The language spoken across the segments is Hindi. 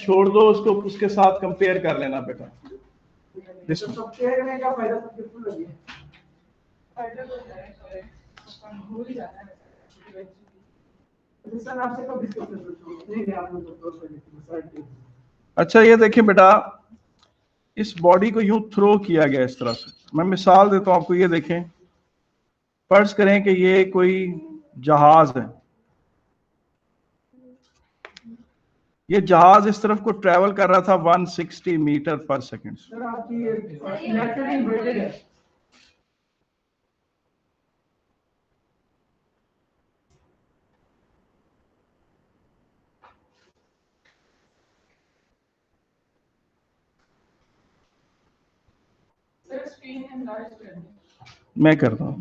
छोड़ दो उसको, उसके साथ कंपेयर कर लेना बेटा। अच्छा ये देखिए बेटा, इस बॉडी को यूं थ्रो किया गया इस तरह से। मैं मिसाल देता हूं आपको, ये देखें, फर्ज करें कि ये कोई जहाज है, ये जहाज इस तरफ को ट्रेवल कर रहा था 160 मीटर पर सेकेंड। मैं करता हूं,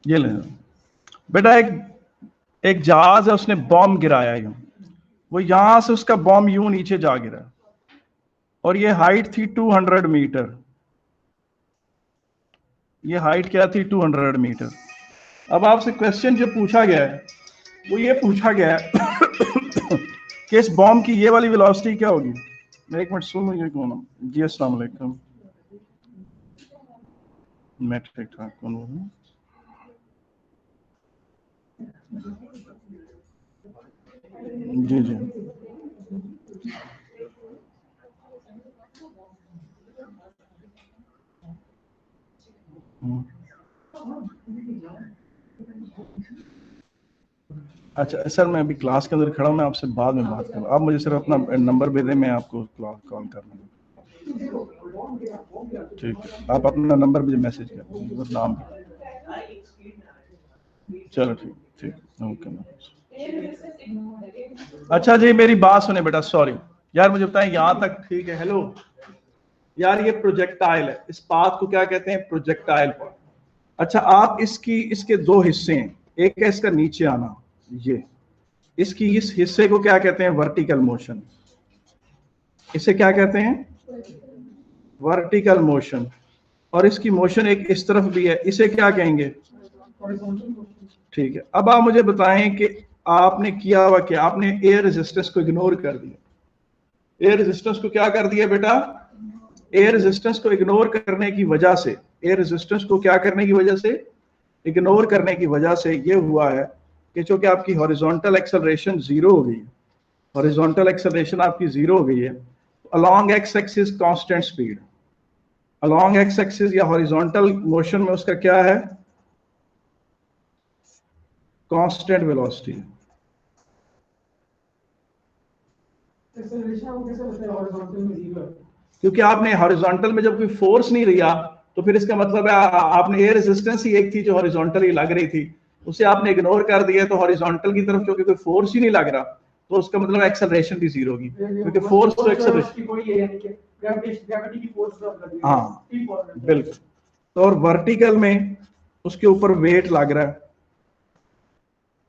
ये ले बेटा, एक जहाज है, उसने बॉम्ब गिराया यूं, वो यहां से उसका बॉम्ब यूं नीचे जा गिरा, और ये हाइट थी 200 मीटर। ये हाइट क्या थी? 200 मीटर। अब आपसे क्वेश्चन जो पूछा गया है वो ये पूछा गया है कि इस बॉम्ब की ये वाली वेलोसिटी क्या होगी। एक मिनट सुन लीजिए। कौन? जी अस्सलाम वालेकुम। मैं ठीक ठाक, कौन बोल रहा हूं? जी जी। अच्छा सर, मैं अभी क्लास के अंदर खड़ा हूँ, मैं आपसे बाद में बात करूँ। आप मुझे सिर्फ अपना नंबर भेज दें, मैं आपको कॉल कर लूँगा। ठीक है, आप अपना नंबर मुझे मैसेज कर दें, नाम। चलो ठीक ठीक, ओके। अच्छा जी, मेरी बात सुने बेटा, सॉरी यार, मुझे बताएं यहाँ तक ठीक है? हेलो यार, ये प्रोजेक्टाइल है, इस पाथ को क्या कहते हैं? Projectile path. अच्छा, आप इसके दो हिस्से हैं, एक है इसका नीचे आना, ये इसकी इस हिस्से को क्या कहते हैं? Vertical motion. इसे क्या कहते हैं? Vertical motion. और इसकी मोशन एक इस तरफ भी है, इसे क्या कहेंगे? ठीक है। अब आप मुझे बताएं कि आपने किया हुआ क्या? आपने एयर रेजिस्टेंस को इग्नोर कर दिया। एयर रेजिस्टेंस को क्या कर दिया बेटा? एयर रेजिस्टेंस को इग्नोर करने की वजह से, एयर रेजिस्टेंस को क्या करने की वजह से? इग्नोर करने की वजह से ये हुआ है कि चूंकि आपकी हॉरिजॉन्टल एक्सेलरेशन जीरो हो गई है, हॉरिजॉन्टल एक्सेलरेशन आपकी जीरो हो गई है, along X axis constant speed, along X axis या हॉरिजॉन्टल मोशन में उसका क्या है? Constant velocity. क्योंकि आपने हॉरिजॉन्टल में जब कोई फोर्स नहीं लिया, तो फिर इसका मतलब है आपने एयर रेजिस्टेंस ही एक थी जो हॉरिजॉन्टल ही लग रही थी, उसे आपने इग्नोर कर दिया, तो हॉरिजॉन्टल की तरफ क्योंकि कोई फोर्स ही नहीं लग रहा, तो उसका मतलब एक्सेलरेशन भी जीरो होगी, क्योंकि फोर्स तो एक्सेलरेशन। हाँ बिल्कुल। तो और वर्टिकल में उसके ऊपर वेट लग रहा है।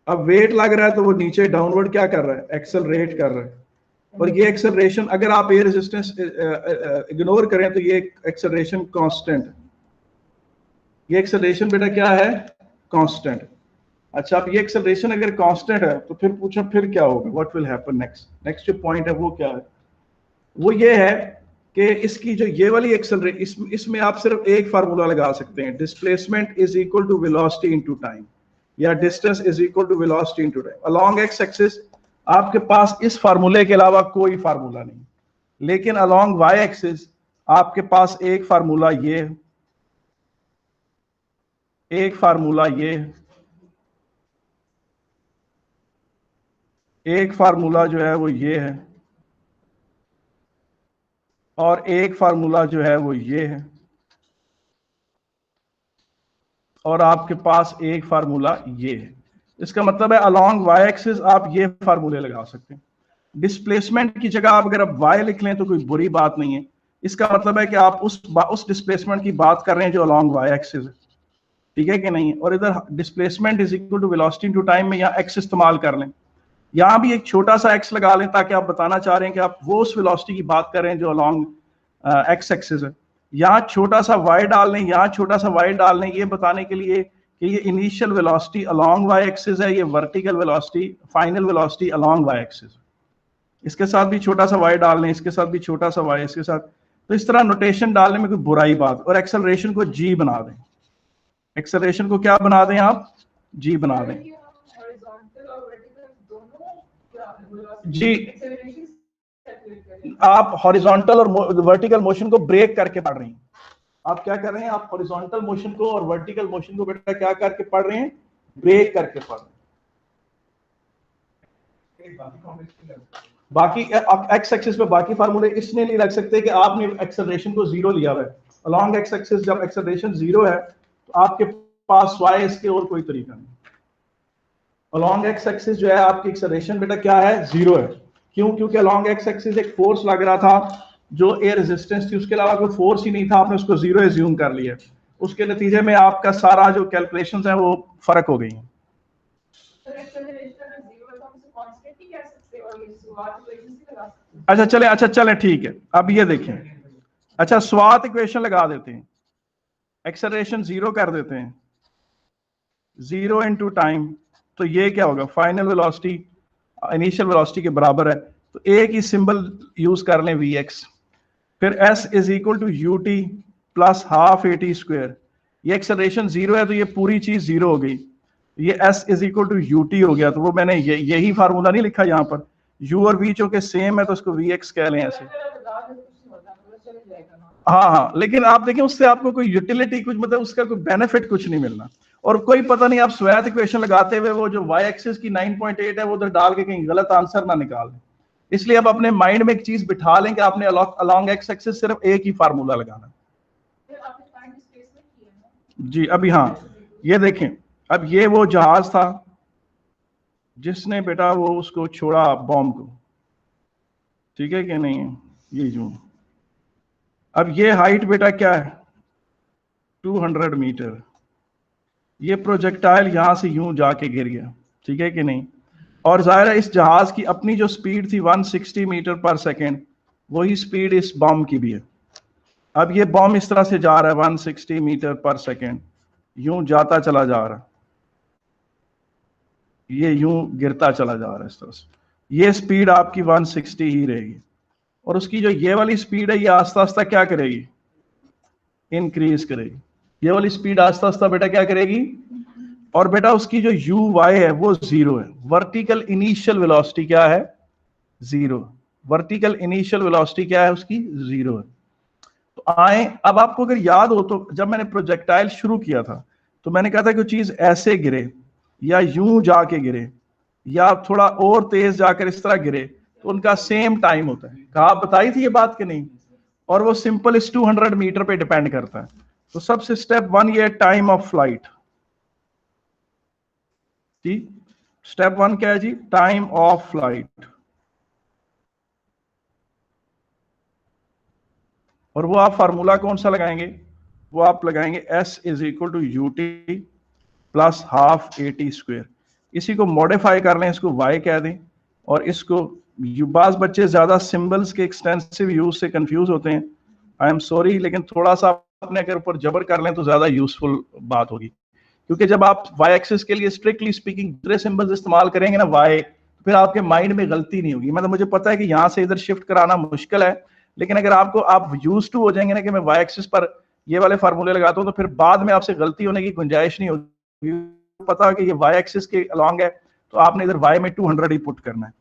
अब वेट लग रहा है तो वो नीचे डाउनवर्ड क्या कर रहा है? एक्सेलरेट कर रहा है। और ये एक्सेलरेशन, अगर आप एयर रेजिस्टेंस इग्नोर करें तो ये एक्सेलरेशन कांस्टेंट, ये एक्सेलरेशन बेटा क्या है? कांस्टेंट। अच्छा, अब ये एक्सेलरेशन अगर कांस्टेंट है तो फिर पूछा फिर क्या होगा? व्हाट विल हैपन नेक्स्ट जो पॉइंट है वो क्या है? वो ये है कि इसकी जो ये वाली एक्सेलरेशन, इसमें आप सिर्फ एक फार्मूला लगा सकते हैं, displacement is equal to velocity into time, या distance is equal to velocity into time. Along X axis आपके पास इस फार्मूले के अलावा कोई फार्मूला नहीं, लेकिन अलोंग वाई एक्सिस आपके पास एक फार्मूला ये, एक फार्मूला ये, एक फार्मूला जो है वो ये है, और एक फार्मूला जो है वो ये है, और आपके पास एक फार्मूला ये है। इसका मतलब है अलोंग वाई एक्सिस आप ये फार्मूले लगा सकते हैं। डिस्प्लेसमेंट की जगह आप अगर आप वाई लिख लें तो कोई बुरी बात नहीं है। इसका मतलब है कि आप उस डिस्प्लेसमेंट की बात कर रहे हैं जो अलोंग वाई एक्सिस है, ठीक है कि नहीं? और इधर displacement is equal to velocity into time में यहाँ एक्स इस्तेमाल कर लें, यहाँ भी एक छोटा सा एक्स लगा लें, ताकि आप बताना चाह रहे हैं कि आप वो उस वेलोसिटी की बात कर रहे हैं जो अलोंग एक्स एक्सिस है। यहाँ छोटा सा वाई डाल लें, यहाँ छोटा सा वाई डाल लें, ये बताने के लिए कि ये initial velocity along y axis है, ये vertical velocity final velocity along y axis. इसके साथ भी छोटा सा y डाल लें, इसके साथ भी छोटा सा y, इसके साथ, तो इस तरह नोटेशन डालने में कोई बुराई बात। और एक्सेलरेशन को g बना दें, एक्सेलरेशन को क्या बना दें आप, g बना दें। जी, आप हॉरिजॉन्टल और वर्टिकल मोशन को ब्रेक करके पढ़ रही हैं। आप क्या कर रहे हैं, आप हॉरिजॉन्टल मोशन को और वर्टिकल मोशन को बेटा क्या करके पढ़ रहे हैं, ब्रेक करके पढ़ रहे हैं। बाकी एक्स एक्सिस पे बाकी फार्मूले इसने नहीं रख सकते कि आपने एक्सेलरेशन को जीरो लिया हुआ है। अलोंग एक्स एक्सिस जब एक्सेलरेशन जीरो है तो आपके पास वाई इसके और कोई तरीका नहीं। अलोंग एक्स एक्सिस जो है आपकी एक्सेलरेशन बेटा क्या है, जीरो है। क्यों? क्योंकि अलोंग एक्स एक्सिस एक फोर्स लग रहा था जो एयर रेजिस्टेंस थी, उसके अलावा कोई फोर्स ही नहीं था, आपने उसको जीरो एज्यूम कर लिया। उसके नतीजे में आपका सारा जो कैलकुलेशंस है वो फर्क हो गई हैं। अच्छा चले ठीक है। अब ये देखें, अच्छा स्वात इक्वेशन लगा देते हैं, एक्सेलरेशन जीरो कर देते हैं, जीरो इनटू टाइम, तो ये क्या होगा, फाइनल वेलोसिटी इनिशियल वेलोसिटी के बराबर है। तो एक ही सिंबल यूज कर लें Vx, फिर S is equal to u t plus half a t square. ये एक्सेलरेशन जीरो है तो ये पूरी चीज जीरो हो गई, ये S is equal to u t हो गया। तो वो मैंने यही फार्मूला नहीं लिखा यहाँ पर, U और V चूंकि सेम है तो उसको Vx कह लें ऐसे। हाँ, लेकिन आप देखें उससे आपको कोई यूटिलिटी कुछ, मतलब उसका कोई बेनिफिट कुछ नहीं मिलना। और कोई पता नहीं आप स्वैत इक्वेशन लगाते हुए वो जो y एक्सिस की 9.8 है वो उधर डाल के कहीं गलत आंसर ना निकाल दें। इसलिए आप अपने माइंड में एक चीज बिठा लें कि आपने अलोंग एक्स एक्सिस सिर्फ एक ही फार्मूला लगाना। जी अभी हाँ, ये देखें, अब ये वो जहाज था जिसने बेटा वो उसको छोड़ा बॉम्ब को, ठीक है कि नहीं, ये जो अब ये हाइट बेटा क्या है 200 मीटर, ये प्रोजेक्टाइल यहां से यूं जाके गिर गया, ठीक है कि नहीं। और जाहिर है इस जहाज की अपनी जो स्पीड थी 160 मीटर पर सेकेंड, वही स्पीड इस बॉम्ब की भी है। अब ये बॉम्ब इस तरह से जा रहा है 160 मीटर पर सेकेंड, यूं जाता चला जा रहा है, ये यूं गिरता चला जा रहा है इस तरह से, ये स्पीड आपकी 160 ही रहेगी। और उसकी जो ये वाली स्पीड है ये आस्ता आस्ता क्या करेगी, इंक्रीज करेगी। ये वाली स्पीड आस्ता आस्ता बेटा क्या करेगी, और बेटा उसकी जो यू वाई है वो जीरो है। वर्टिकल इनिशियल वेलोसिटी क्या है, जीरो। वर्टिकल इनिशियल वेलोसिटी क्या है उसकी, जीरो है। तो आए, अब आपको अगर याद हो तो जब मैंने प्रोजेक्टाइल शुरू किया था तो मैंने कहा था कि चीज ऐसे गिरे या यूं जाके गिरे या थोड़ा और तेज जाकर इस तरह गिरे तो उनका सेम टाइम होता है। कहा बताई थी ये बात कि नहीं। और वो सिंपल इस 200 मीटर पे डिपेंड करता है। तो सबसे स्टेप वन ये टाइम ऑफ फ्लाइट जी, स्टेप वन क्या है जी, टाइम ऑफ फ्लाइट। और वो आप फार्मूला कौन सा लगाएंगे, वो आप लगाएंगे S is equal to u t plus half a t square. इसी को मॉडिफाई कर लें, इसको y कह दें, और इसको बाज बच्चे ज्यादा सिंबल्स के एक्सटेंसिव यूज से कंफ्यूज होते हैं, आई एम सॉरी, लेकिन थोड़ा सा अपने अगर ऊपर जबर कर लें तो ज्यादा यूजफुल बात होगी। क्योंकि जब आप y एक्सिस के लिए स्ट्रिक्टली स्पीकिंग दूसरे सिंबल्स इस्तेमाल करेंगे ना y, तो फिर आपके माइंड में गलती नहीं होगी। मतलब मुझे पता है कि यहाँ से इधर शिफ्ट कराना मुश्किल है, लेकिन अगर आपको आप यूज टू हो जाएंगे ना कि मैं y एक्सिस पर ये वाले फार्मूले लगाता हूँ तो फिर बाद में आपसे गलती होने की गुंजाइश नहीं होगी। पता कि ये y एक्सिस के अलॉन्ग है तो आपने इधर y में 200 ही पुट करना है,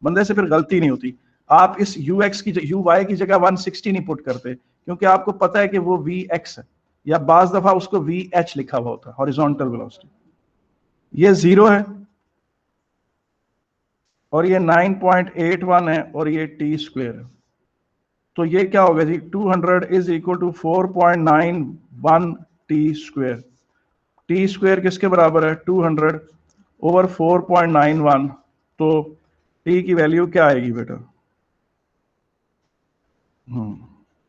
बंदे से फिर गलती नहीं होती। आप इस ux की uy की जगह 160 नहीं पुट करते क्योंकि आपको पता है कि वो vx है, या बाज दफा उसको vh लिखा हुआ होता है, हॉरिजॉन्टल वेलोसिटी। ये जीरो है और ये 9.81 है और ये टी स्क्वायर है। तो ये क्या होगा जी, 200 is equal to 4.91 t square. T square किसके बराबर है, 200 ओवर 4.91। तो टी की वैल्यू क्या आएगी बेटा,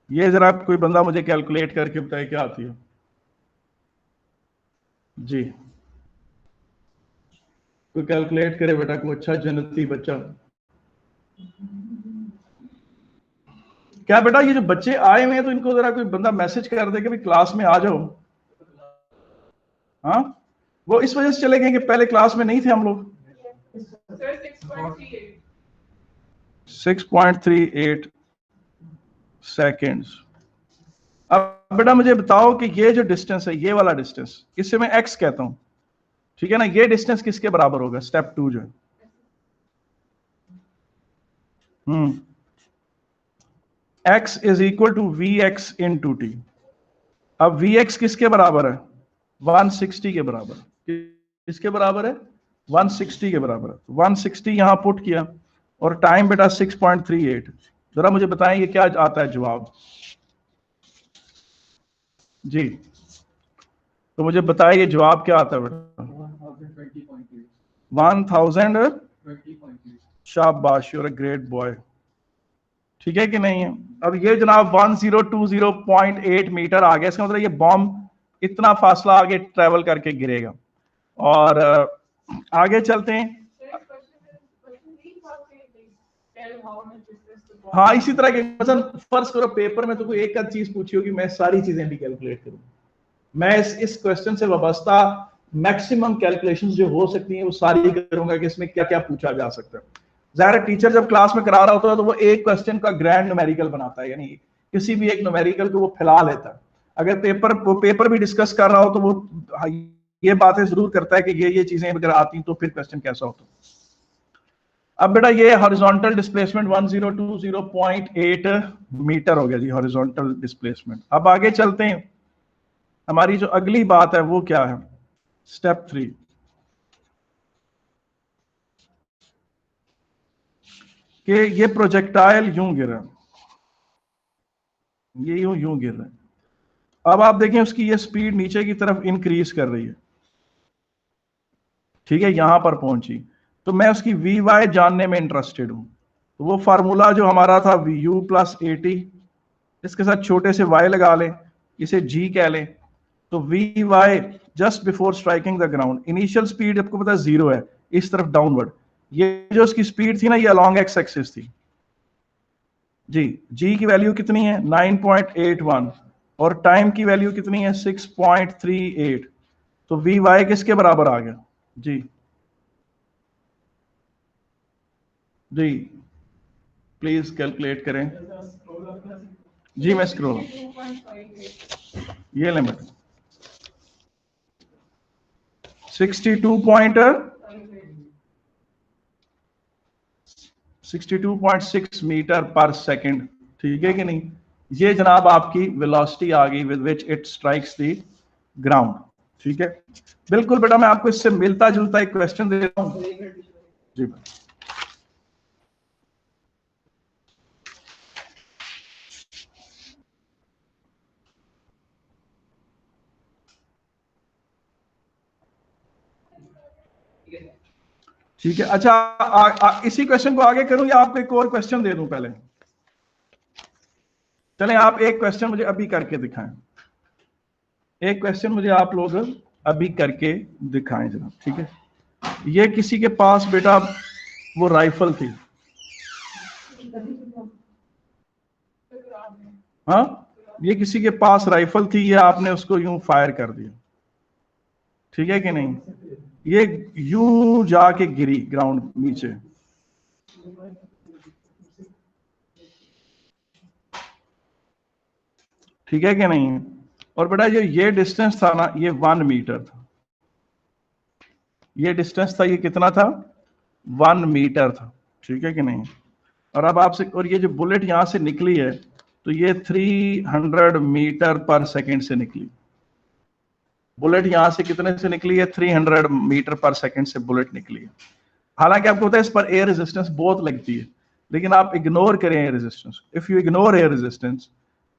ये जरा कोई बंदा मुझे कैलकुलेट करके बताए क्या आती है जी। कोई कैलकुलेट करे बेटा, कोई अच्छा जन्नती बच्चा। क्या बेटा ये जो बच्चे आए हुए हैं तो इनको जरा कोई बंदा मैसेज कर दे कि भाई क्लास में आ जाओ। हाँ वो इस वजह से चले गए कि पहले क्लास में नहीं थे हम लोग। 6.38 सेकेंड्स। अब बेटा मुझे बताओ कि ये जो डिस्टेंस है, ये वाला डिस्टेंस, इसे मैं x कहता हूं, ठीक है ना। ये डिस्टेंस किसके बराबर होगा? स्टेप 2 जो है, x is equal to v x into t. अब वी एक्स किसके बराबर है? 160 के बराबर। किसके बराबर है? 160 के बराबर है। 160 यहां पुट किया और टाइम बेटा 6.38। जरा मुझे बताएं ये क्या आता है जवाब जी। तो मुझे बताइए ये जवाब क्या आता है बेटा? 1020। शाबाश, you are a great boy. ठीक है कि नहीं है? अब ये जनाब 1020.8 मीटर आ गया। इसका मतलब ये बॉम्ब इतना फासला आगे ट्रेवल करके गिरेगा। और आगे चलते हैं। हाँ, इसी तरह के क्वेश्चन फर्स्ट करो पेपर में तो कोई एक आध चीज पूछी होगी, मैं सारी चीजें भी कैलकुलेट करूँ। मैं इस क्वेश्चन से वाबस्ता मैक्सिमम कैलकुलेशंस जो हो सकती हैं वो सारी करूंगा कि इसमें क्या क्या पूछा जा सकता है। ज़ाहिर टीचर जब क्लास में करा रहा होता है तो वो एक क्वेश्चन का ग्रैंड न्यूमेरिकल बनाता है, यानी किसी भी एक न्यूमेरिकल को वो फैला लेता है। अगर पेपर भी डिस्कस कर रहा हो तो वो ये बातें जरूर करता है कि ये चीजें अगर आती तो फिर क्वेश्चन कैसा होता। अब बेटा ये हॉरिजॉन्टल डिस्प्लेसमेंट 1020.8 मीटर हो गया जी, हॉरिजॉन्टल डिस्प्लेसमेंट। अब आगे चलते हैं। हमारी जो अगली बात है वो क्या है? स्टेप 3 कि ये प्रोजेक्टाइल यूं गिर रहा है, ये यूं गिर रहा है। अब आप देखें उसकी ये स्पीड नीचे की तरफ इंक्रीज कर रही है, ठीक है, यहां पर पहुंची। तो मैं उसकी वी वाई जानने में इंटरेस्टेड हूं। तो वो फार्मूला जो हमारा था v u plus a t, इसके साथ छोटे से y लगा लें, इसे g कह लें। तो v y just before striking the ground, initial speed आपको पता है 0 है, इस तरफ डाउनवर्ड। ये जो उसकी स्पीड थी ना, ये अलॉन्ग एक्स एक्सिस थी जी। g की वैल्यू कितनी है? 9.81 और टाइम की वैल्यू कितनी है? 6.38। तो वी वाई किसके बराबर आ गया जी? जी प्लीज कैलकुलेट करें जी। मैं स्क्रॉल, ये लिमिट 62.6 मीटर पर सेकंड, ठीक है कि नहीं? ये जनाब आपकी वेलोसिटी आ गई with which it strikes the ground, ठीक है। बिल्कुल बेटा, मैं आपको इससे मिलता जुलता एक क्वेश्चन दे रहा हूं जी। ठीक है, अच्छा इसी क्वेश्चन को आगे करूं या आपको एक और क्वेश्चन दे दूं पहले? चलें, आप एक क्वेश्चन मुझे अभी करके दिखाएं। एक क्वेश्चन मुझे आप लोग अभी करके दिखाएं जनाब, ठीक है। ये किसी के पास बेटा वो राइफल थी, हाँ, ये किसी के पास राइफल थी, ये आपने उसको यूं फायर कर दिया, ठीक है कि नहीं? ये यूं जाके गिरी ग्राउंड नीचे, ठीक है कि नहीं? और बेटा ये डिस्टेंस था ना, ये 1 मीटर था। ये डिस्टेंस था, ये कितना था? 1 मीटर था, ठीक है कि नहीं? और अब आपसे, और ये जो बुलेट यहां से निकली है तो ये 300 मीटर पर सेकंड से निकली। बुलेट यहां से कितने से निकली है? 300 मीटर पर सेकंड से बुलेट निकली है। हालांकि आपको पता है इस पर एयर रेजिस्टेंस बहुत लगती है, लेकिन आप इग्नोर करें air resistance. If you ignore air resistance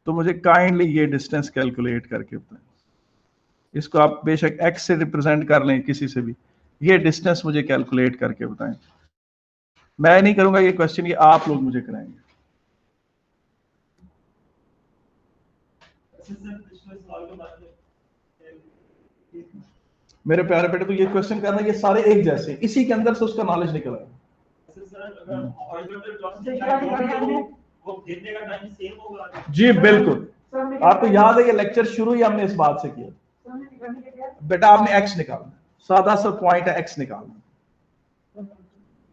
तो मुझे काइंडली ये डिस्टेंस कैलकुलेट करके बताएं। इसको आप बेशक एक्स से रिप्रेजेंट कर लें, किसी से भी, ये डिस्टेंस मुझे कैलकुलेट करके बताएं। मैं नहीं करूंगा ये क्वेश्चन, ये आप लोग मुझे कराएंगे। मेरे प्यारे बेटे, तो ये क्वेश्चन करना, ये सारे एक जैसे, इसी के अंदर से उसका नॉलेज निकल आया। जी बिल्कुल, आपको याद है ये लेक्चर शुरू ही हमने इस बात से किया। बेटा आपने एक्स निकालना, सादा सा पॉइंट है एक्स निकालना।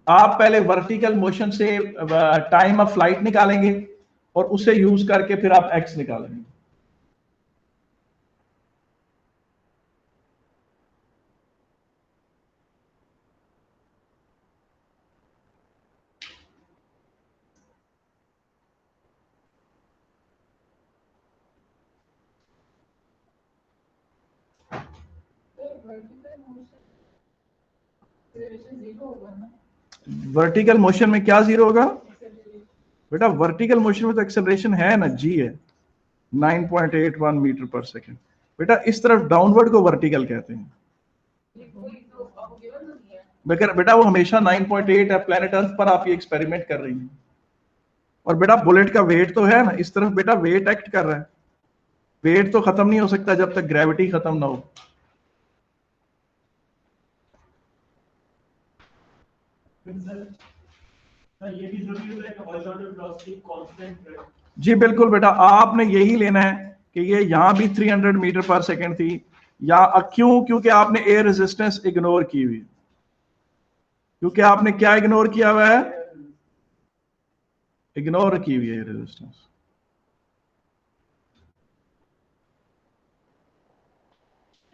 आप पहले वर्टिकल मोशन से टाइम ऑफ फ्लाइट निकालेंगे और उसे यूज करके फिर आप एक्स निकालेंगे। वर्टिकल मोशन में क्या जीरो होगा बेटा? वर्टिकल मोशन में तो एक्सेलरेशन है ना, जी है 9.81 मीटर पर सेकेंड। बेटा इस तरफ डाउनवर्ड को वर्टिकल कहते हैं। बेटा वो हमेशा 9.8 है। प्लेनेट अर्थ पर आप ये एक्सपेरिमेंट कर रही हैं। और बेटा बुलेट का वेट तो है ना, इस तरफ बेटा वेट एक्ट कर रहा है। वेट तो खत्म नहीं हो सकता जब तक ग्रेविटी खत्म ना हो। ये भी जरूरी है कि हॉरिजॉन्टल वेलोसिटी कांस्टेंट रहे। जी बिल्कुल बेटा, आपने यही लेना है कि ये यहां भी 300 मीटर पर सेकंड थी या क्यों? क्योंकि आपने एयर रेजिस्टेंस इग्नोर की हुई। क्योंकि आपने क्या इग्नोर किया हुआ है? इग्नोर की हुई है एयर रेजिस्टेंस।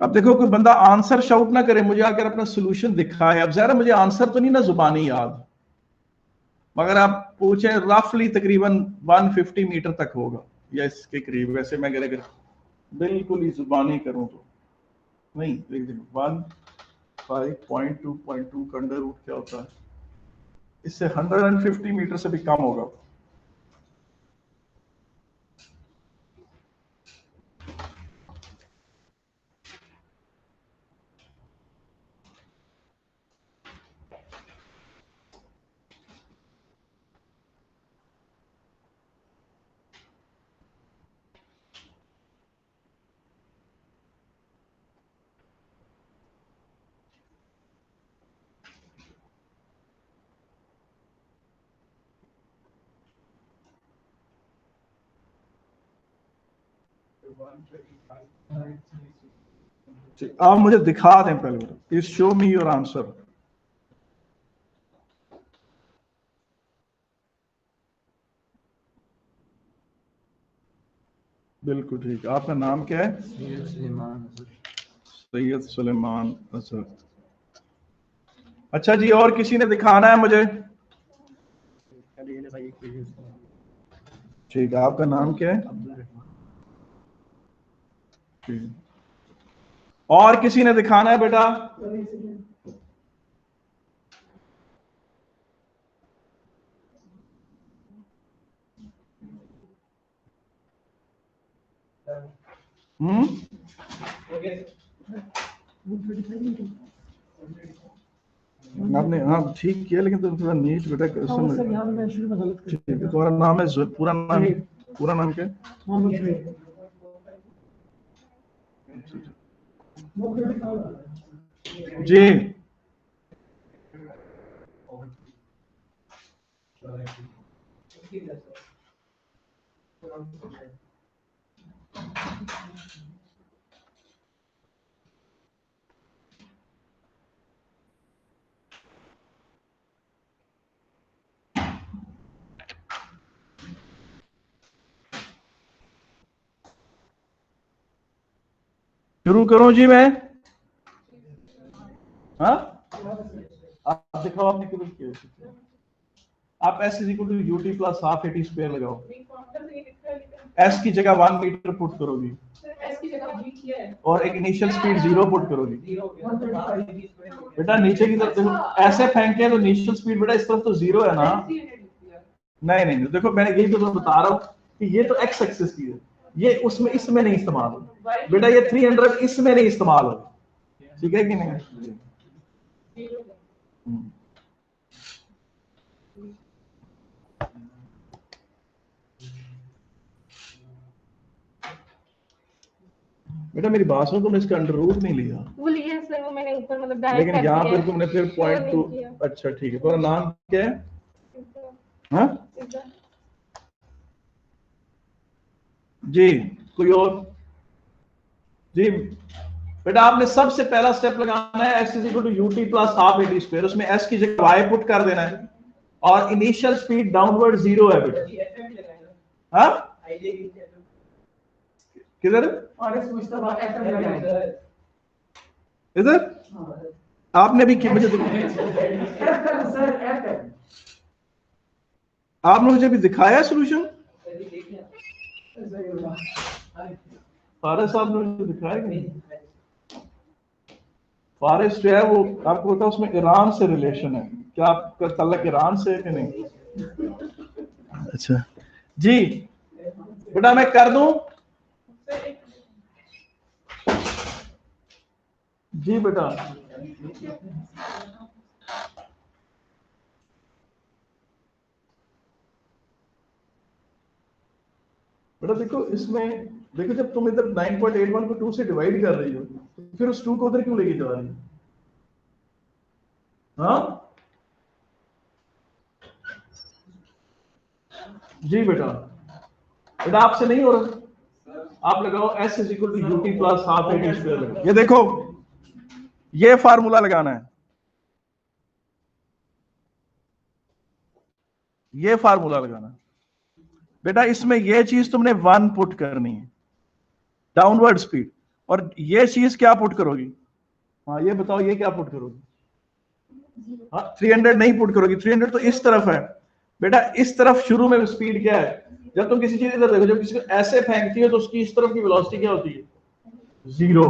अब देखो कोई बंदा आंसर शाउट ना करे, मुझे आकर अपना सोल्यूशन दिखाए। अब जरा मुझे आंसर तो नहीं ना जुबानी याद, मगर आप पूछे रफली तकरीबन 150 मीटर तक होगा या इसके करीब। वैसे मैं अगर बिल्कुल ही जुबानी करूं तो नहीं, देख देखो 1 5.2.2 का अंडर रूट क्या होता है? इससे 150 मीटर से भी कम होगा। आप मुझे दिखा दें पहले, please show me your answer. बिल्कुल ठीक। आपका नाम क्या है? सैयद सुलेमान असद। अच्छा जी, और किसी ने दिखाना है मुझे? ठीक है, आपका नाम क्या है? ठीक। और किसी ने दिखाना है बेटा? आपने हाँ ठीक किया, लेकिन तो थोड़ा नीट बेटा। ठीक है, तुम्हारा नाम है पूरा नाम? पूरा नाम क्या है? जी शुरू करूं जी मैं? हाँ आप दिखाओ, आपने किधर किया? आप s is equal to u t plus half a t square लगाओ। एस की जगह 1 मीटर पुट करोगी और एक इनिशियल स्पीड 0 पुट करोगी। बेटा नीचे की तरफ देखो, ऐसे फेंके तो इनिशियल स्पीड बेटा इस तरफ तो 0 है ना। नहीं नहीं देखो, मैंने यही तो बता रहा हूँ कि ये तो एक्स एक्सिस की है, ये उसमें इसमें नहीं इस्तेमाल हो बेटा। ये 300 इसमें नहीं इस्तेमाल हो, ठीक है कि नहीं? बेटा मेरी बात सुनो, तुमने इसका अंडर रूट नहीं लिया। वो लिया सर, वो मैंने ऊपर मतलब डायरेक्ट, लेकिन यहाँ पर तुमने फिर पॉइंट टू। अच्छा ठीक है, तुम्हारा नाम क्या है? हाँ जी, कोई और? जी बेटा आपने सबसे पहला स्टेप लगाना है s is equal to ut plus half at square, उसमें s की जगह y पुट कर देना है और इनिशियल स्पीड डाउनवर्ड 0 है बेटा। हाँ किधर इधर आपने भी मुझे आपने मुझे भी दिखाया सोल्यूशन, फारिस साहब ने मुझे दिखाया कि नहीं? फारिस जो है वो आपको पता है उसमें ईरान से रिलेशन है, क्या आपका तल्लक ईरान से है कि नहीं? अच्छा जी बेटा मैं कर दूं जी बेटा। बेटा देखो इसमें देखो जब तुम इधर 9.81 को 2 से डिवाइड कर रही हो तो फिर उस 2 को उधर क्यों लेके जा रही हो? हाँ जी बेटा, बेटा आपसे नहीं हो रहा, आप लगाओ s is equal to u t plus half a t square लगाओ। ये देखो ये फार्मूला लगाना है, ये फार्मूला लगाना बेटा, इसमें ये चीज तुमने 1 पुट करनी है डाउनवर्ड स्पीड, और ये चीज क्या पुट करोगी? हाँ ये बताओ ये क्या पुट करोगी? हाँ 300 नहीं पुट करोगी, 300 तो इस तरफ है बेटा, इस तरफ शुरू में स्पीड क्या है? जब तुम किसी चीज इधर देखो, जब किसी को ऐसे फेंकती हो तो उसकी इस तरफ की वेलोसिटी क्या होती है? 0।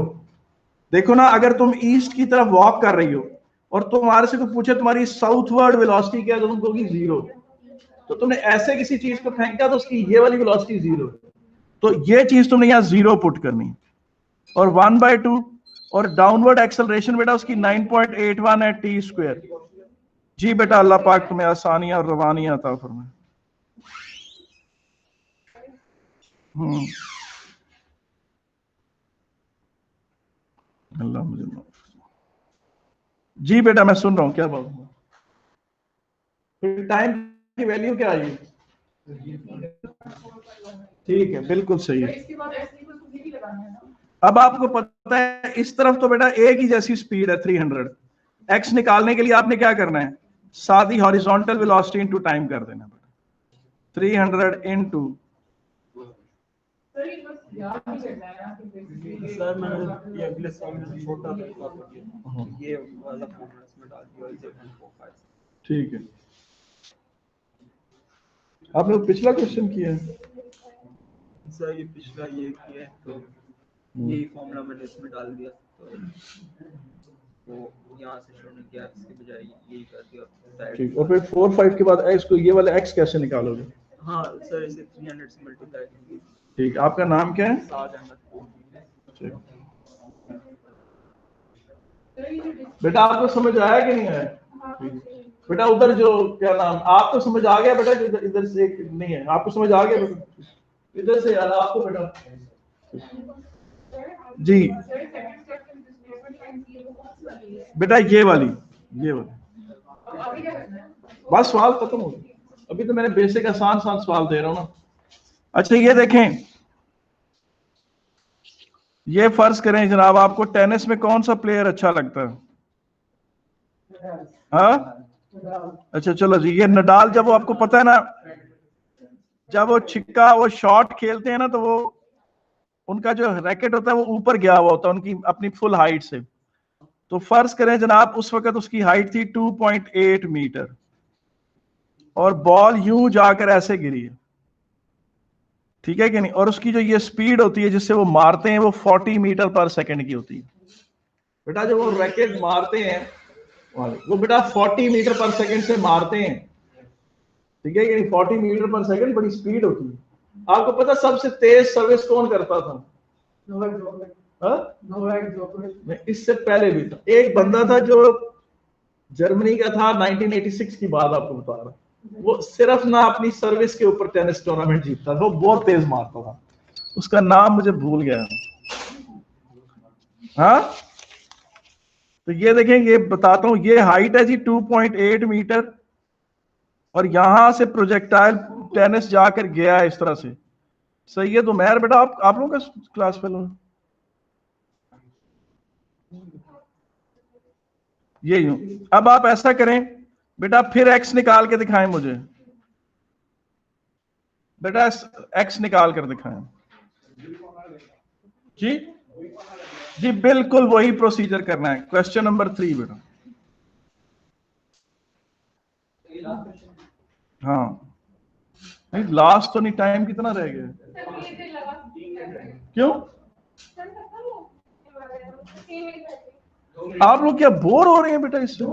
देखो ना अगर तुम ईस्ट की तरफ वॉक कर रही हो और तुम्हारे से कोई पूछे तुम्हारी साउथवर्ड वेलोसिटी क्या है, तो तुम कहोगी 0। तो तुमने ऐसे किसी चीज को फेंका तो उसकी ये वाली वेलोसिटी 0 है, तो ये चीज तुमने यहाँ 0 पुट करनी, और 1/2 और डाउनवर्ड एक्सेलरेशन बेटा उसकी 9.81 है टी स्क्वायर। जी बेटा अल्लाह पाक तुम्हें आसानियां और रवानियां अता फरमाए। अल्लाह मुझे जी बेटा मैं सुन रहा हूँ, क्या बात है? फिर टाइम की वैल्यू क्या आई? ठीक है बिल्कुल सही है। अब आपको पता है इस तरफ तो बेटा एक ही जैसी स्पीड है 300, एक्स निकालने के लिए आपने क्या करना है? सादी हॉरिजॉन्टल वेलोसिटी इनटू टाइम कर देना बेटा, 300 इनटू सर मैंने ये अगले साल में छोटा ये वाला फॉर्मूला इसमें डाल दिया। ठीक है, आपने पिछला क्वेश्चन किया है सर, ये पिछला ये किया है तो यही फॉर्मूला मैंने इसमें डाल दिया, तो यहाँ से शुरू किया, इसके बजाय यही कर दिया। ठीक, और फिर 4 5 के बाद x को ये वाला x कैसे निकालोगे? हाँ सर, इसे 300 से मल्टीप्लाई करेंगे। ठीक, आपका नाम क्या है? साद अहमद। बेटा आपको समझ आया कि नहीं आया? बेटा उधर जो क्या नाम, आप तो समझ आ गया बेटा, इधर से नहीं है, आपको समझ आ गया बेटा, इधर से यार आपको बेटा जी बेटा ये वाली बस सवाल खत्म हो गया, अभी तो मैंने बेसिक आसान सवाल दे रहा हूँ ना। अच्छा ये देखें, ये फर्ज करें जनाब आपको टेनिस में कौन सा प्लेयर अच्छा लगता है? हाँ अच्छा चलो जी, ये नडाल, जब वो आपको पता है ना जब वो छिक्का वो शॉट खेलते हैं ना तो वो उनका जो रैकेट होता है वो ऊपर गया हुआ होता है उनकी अपनी फुल हाइट से, तो फर्ज करें जनाब उस वक्त उसकी हाइट थी 2.8 मीटर और बॉल यूं जाकर ऐसे गिरी है, ठीक है कि नहीं, और उसकी जो ये स्पीड होती है जिससे वो मारते हैं वो 40 मीटर पर सेकंड की होती है। बेटा जब वो रैकेट मारते हैं वो बेटा 40 मीटर पर सेकंड से मारते हैं, ठीक है कि 40 मीटर पर सेकंड बड़ी स्पीड होती है। आपको पता सबसे तेज सर्विस कौन करता था? इससे पहले भी था एक बंदा था जो जर्मनी का था, 1986 की बात आपको बता रहा, वो सिर्फ ना अपनी सर्विस के ऊपर टेनिस टूर्नामेंट जीतता था, वो बहुत तेज मारता था, उसका नाम मुझे भूल गया। हाँ तो ये देखें, ये बताता हूं, ये हाइट है जी 2.8 मीटर और यहां से प्रोजेक्टाइल टेनिस जाकर गया है इस तरह से। सही है तो मेहर बेटा आप लोगों का क्लास फेलो, ये यूं। अब आप ऐसा करें बेटा, फिर x निकाल के दिखाएं मुझे। बेटा x निकाल कर दिखाएं। जी जी बिल्कुल वही प्रोसीजर करना है। क्वेश्चन नंबर 3 बेटा। हाँ नहीं, लास्ट तो नहीं, टाइम कितना रह गया? क्यों? आप लोग क्या बोर हो रहे हैं बेटा इससे?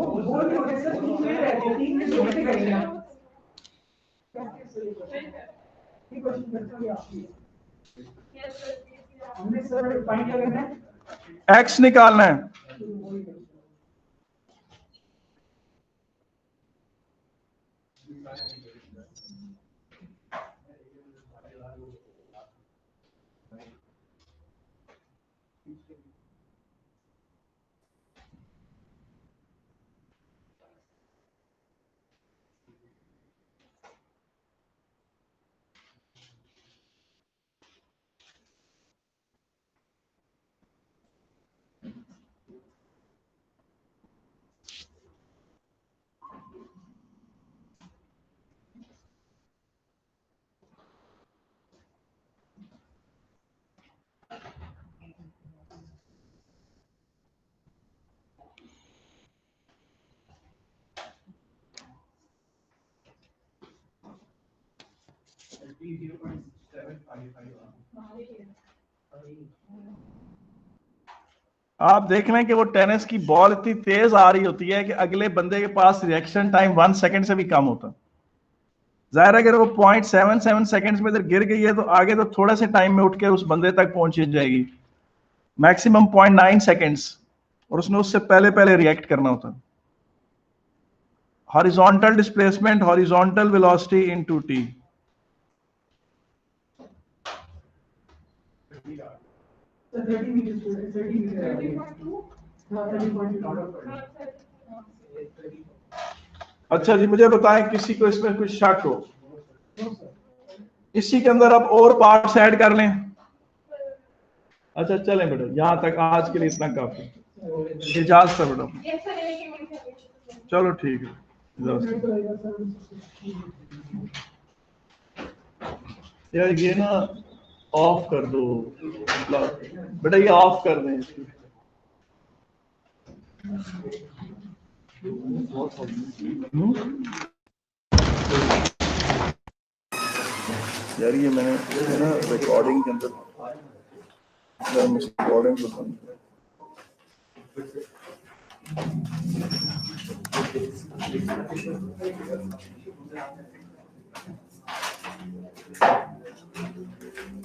एक्स निकालना है। आप देख लें कि वो टेनिस की बॉल इतनी तेज आ रही होती है कि अगले बंदे के पास रिएक्शन टाइम 1 सेकंड से भी कम होता। जाहिर है अगर वो 0.77 सेकंड्स में इधर गिर गई है तो आगे तो थोड़े से टाइम में उठ के उस बंदे तक पहुंच जाएगी, मैक्सिमम 0.9 सेकंड्स, और उसने उससे पहले पहले रिएक्ट करना होता। Horizontal displacement, horizontal velocity into T. अच्छा जी, मुझे बताएं किसी को इसमें कुछ शक हो? इसी के अंदर अब और पार्ट्स ऐड कर लें। अच्छा चलें बेटा, यहां तक आज के लिए इतना काफी। इजाजत है बेटा। चलो ठीक है, यार ये ना ऑफ कर दो बेटा, ये ऑफ कर दें इसको। यार ये मैंने ना रिकॉर्डिंग के अंदर रिकॉर्डिंग को बंद कर।